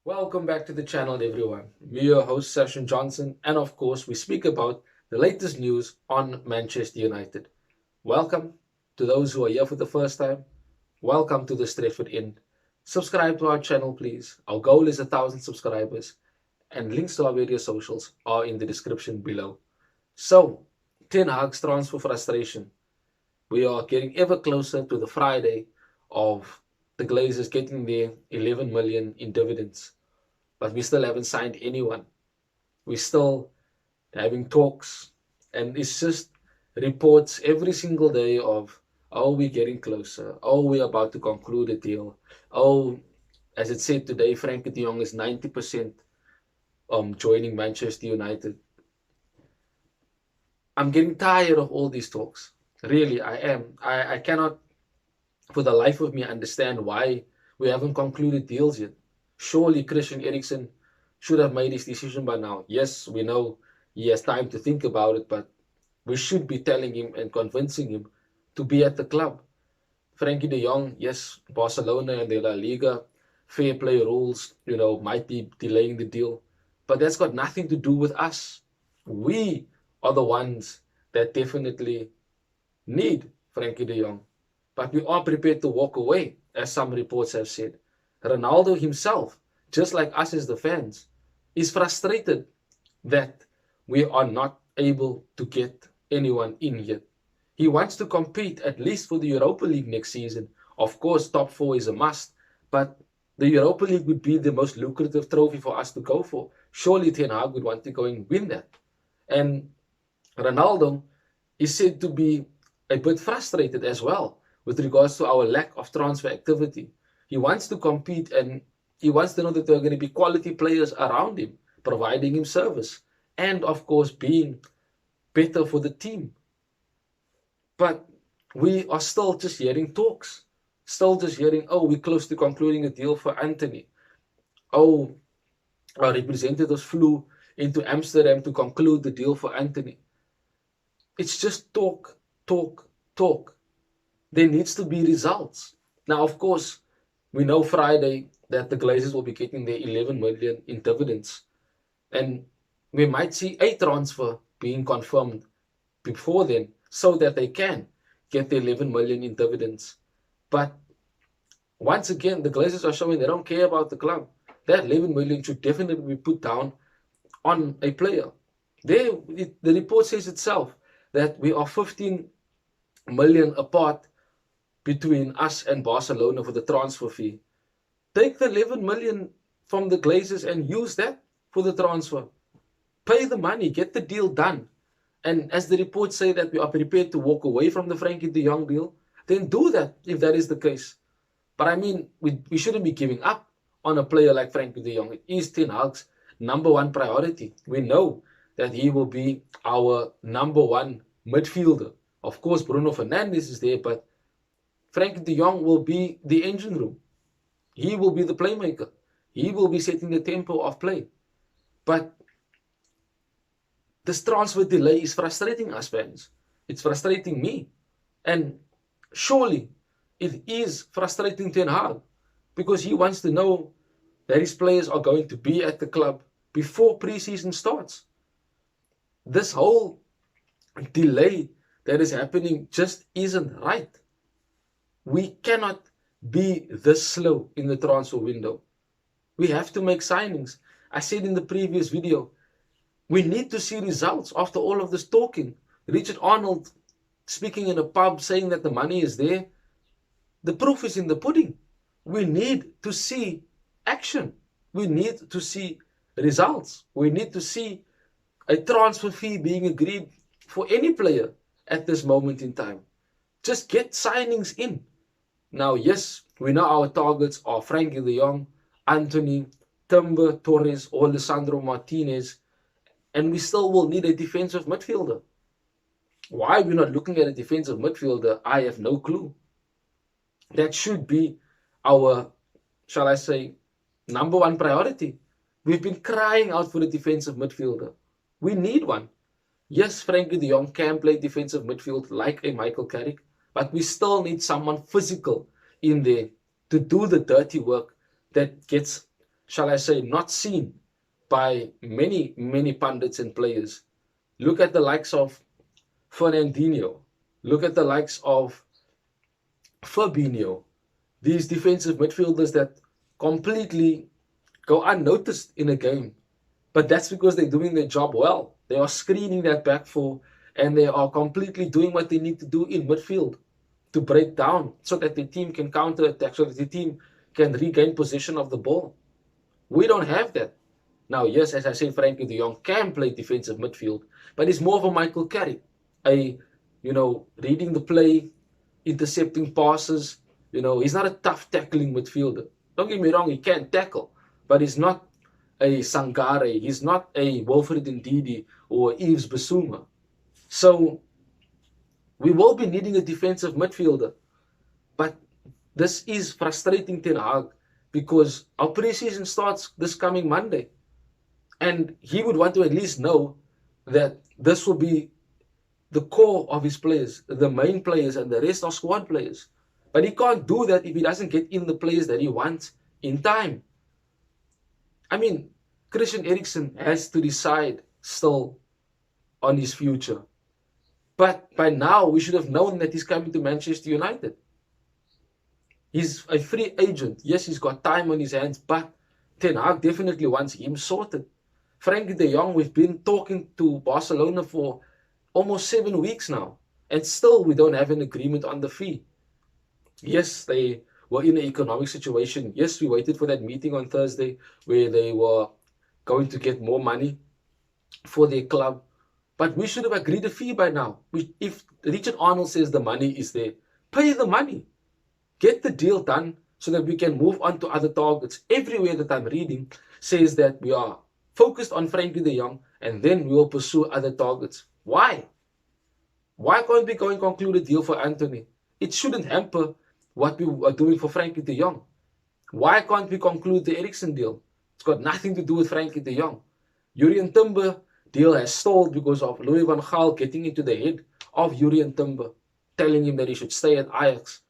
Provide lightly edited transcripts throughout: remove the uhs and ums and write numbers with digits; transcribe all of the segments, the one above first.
Welcome back to the channel, everyone. We're your host, Session Johnson, and of course, we speak about the latest news on Manchester United. Welcome to those who are here for the first time. Welcome to the Stretford Inn. Subscribe to our channel, please. Our goal is 1,000 subscribers, and links to our various socials are in the description below. So, Ten Hag's transfer frustration. We are getting ever closer to the Friday of the Glazers getting their 11 million in dividends, but we still haven't signed anyone. We're still having talks, and it's just reports every single day of, oh, we're getting closer. Oh, we're about to conclude a deal. Oh, as it said today, Frankie de Jong is 90% joining Manchester United. I'm getting tired of all these talks. Really, I am. I cannot, for the life of me, understand why we haven't concluded deals yet. Surely Christian Eriksen should have made his decision by now. Yes, we know he has time to think about it, but we should be telling him and convincing him to be at the club. Frankie de Jong, yes, Barcelona and the La Liga, fair play rules, might be delaying the deal, but that's got nothing to do with us. We are the ones that definitely need Frankie de Jong, but we are prepared to walk away, as some reports have said. Ronaldo himself, just like us as the fans, is frustrated that we are not able to get anyone in yet. He wants to compete at least for the Europa League next season. Of course, top four is a must, but the Europa League would be the most lucrative trophy for us to go for. Surely Ten Hag would want to go and win that. And Ronaldo is said to be a bit frustrated as well with regards to our lack of transfer activity. He wants to compete, and he wants to know that there are going to be quality players around him, providing him service, and of course being better for the team. But we are still just hearing talks, still just hearing, oh, we're close to concluding a deal for Anthony. Oh, our representatives flew into Amsterdam to conclude the deal for Anthony. It's just talk, talk, talk. There needs to be results. Now, of course, we know Friday that the Glazers will be getting their 11 million in dividends. And we might see a transfer being confirmed before then so that they can get the 11 million in dividends. But once again, the Glazers are showing they don't care about the club. That 11 million should definitely be put down on a player. The report says itself that we are 15 million apart between us and Barcelona for the transfer fee. Take the 11 million from the Glazers and use that for the transfer. Pay the money, get the deal done. And as the reports say that we are prepared to walk away from the Frankie de Jong deal, then do that if that is the case. But I mean, we shouldn't be giving up on a player like Frankie de Jong. It is Ten Hag's number one priority. We know that he will be our number one midfielder. Of course, Bruno Fernandes is there, but Frankie de Jong will be the engine room. He will be the playmaker. He will be setting the tempo of play. But this transfer delay is frustrating us fans. It's frustrating me. And surely it is frustrating Ten Hag, because he wants to know that his players are going to be at the club before preseason starts. This whole delay that is happening just isn't right. We cannot be this slow in the transfer window. We have to make signings. I said in the previous video, we need to see results after all of this talking. Richard Arnold speaking in a pub saying that the money is there. The proof is in the pudding. We need to see action. We need to see results. We need to see a transfer fee being agreed for any player at this moment in time. Just get signings in. Now, yes, we know our targets are Frankie de Jong, Anthony, Timber, Torres, or Lisandro Martinez, and we still will need a defensive midfielder. Why we're not looking at a defensive midfielder, I have no clue. That should be our, shall I say, number one priority. We've been crying out for a defensive midfielder. We need one. Yes, Frankie de Jong can play defensive midfield like a Michael Carrick, but we still need someone physical in there to do the dirty work that gets shall I say, not seen by many, many pundits and players. Look at the likes of Fernandinho. Look at the likes of Fabinho. These defensive midfielders that completely go unnoticed in a game. But that's because they're doing their job well. They are screening that back four and they are completely doing what they need to do in midfield to break down so that the team can counter attack, so that the team can regain possession of the ball. We don't have that. Now, yes, as I said, Frankie de Jong can play defensive midfield, but he's more of a Michael Carrick, reading the play, intercepting passes. He's not a tough tackling midfielder. Don't get me wrong, he can tackle, but he's not a Sangare. He's not a Wilfred Ndidi or Yves Bissouma. So we will be needing a defensive midfielder, but this is frustrating Ten Hag because our preseason starts this coming Monday. And he would want to at least know that this will be the core of his players, the main players, and the rest are squad players. But he can't do that if he doesn't get in the players that he wants in time. I mean, Christian Eriksen has to decide still on his future. But by now, we should have known that he's coming to Manchester United. He's a free agent. Yes, he's got time on his hands, but Ten Hag definitely wants him sorted. Frankie de Jong, we've been talking to Barcelona for almost 7 weeks now, and still we don't have an agreement on the fee. Yes, they were in an economic situation. Yes, we waited for that meeting on Thursday where they were going to get more money for their club. But we should have agreed a fee by now. If Richard Arnold says the money is there, pay the money. Get the deal done so that we can move on to other targets. Everywhere that I'm reading says that we are focused on Frankie de Jong and then we will pursue other targets. Why? Why can't we go and conclude a deal for Anthony? It shouldn't hamper what we are doing for Frankie de Jong. Why can't we conclude the Eriksen deal? It's got nothing to do with Frankie de Jong. Jurrien Timber deal has stalled because of Louis van Gaal getting into the head of Jurrien Timber, telling him that he should stay at Ajax.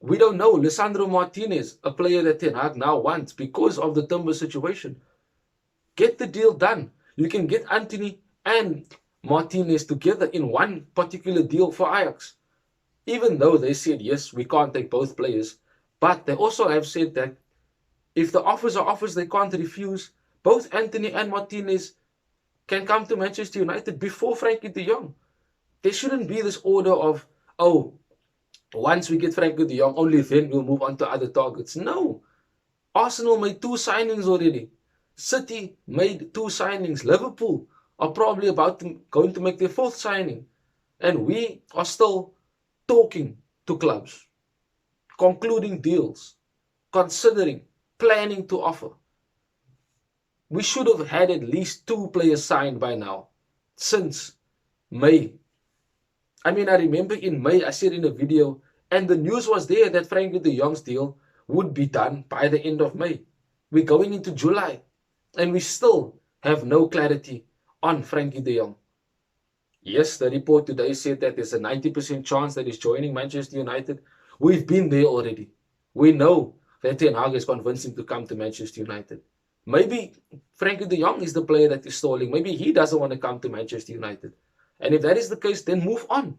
We don't know. Lisandro Martinez, a player that Ten Hag now wants because of the Timber situation. Get the deal done. You can get Anthony and Martinez together in one particular deal for Ajax. Even though they said, yes, we can't take both players. But they also have said that if the offers are offers they can't refuse, both Anthony and Martinez can come to Manchester United before Frankie de Jong. There shouldn't be this order of, once we get Frankie de Jong, only then we'll move on to other targets. No. Arsenal made 2 signings already. City made 2 signings. Liverpool are probably going to make their 4th signing. And we are still talking to clubs, concluding deals, considering, planning to offer. We should have had at least 2 players signed by now, since May. I remember in May, I said in a video, and the news was there that Frankie de Jong's deal would be done by the end of May. We're going into July, and we still have no clarity on Frankie de Jong. Yes, the report today said that there's a 90% chance that he's joining Manchester United. We've been there already. We know that Ten Hag has convinced him to come to Manchester United. Maybe Frankie de Jong is the player that is stalling. Maybe he doesn't want to come to Manchester United. And if that is the case, then move on.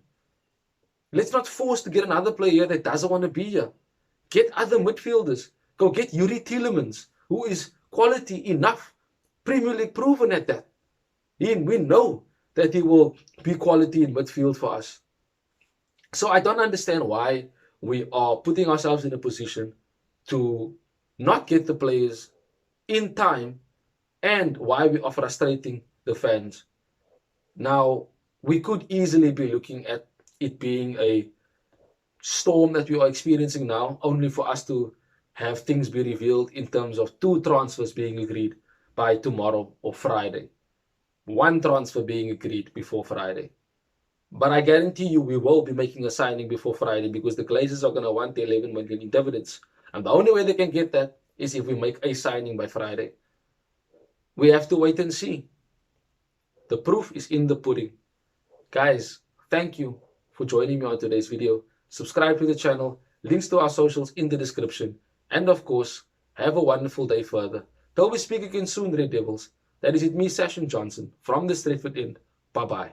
Let's not force to get another player that doesn't want to be here. Get other midfielders. Go get Yuri Tielemans, who is quality enough. Premier League proven at that. We know that he will be quality in midfield for us. So I don't understand why we are putting ourselves in a position to not get the players in time and why we are frustrating the fans. Now, we could easily be looking at it being a storm that we are experiencing now, only for us to have things be revealed in terms of 2 transfers being agreed by tomorrow or Friday. 1 transfer being agreed before Friday. But I guarantee you we will be making a signing before Friday because the Glazers are going to want the 11 million in dividends. And the only way they can get that is if we make a signing by Friday. We have to wait and see. The proof is in the pudding. Guys, thank you for joining me on today's video. Subscribe to the channel. Links to our socials in the description. And of course, Have a wonderful day further. Till we speak again soon, Red Devils. That is it, me, Session Johnson, from the Stretford End. Bye bye.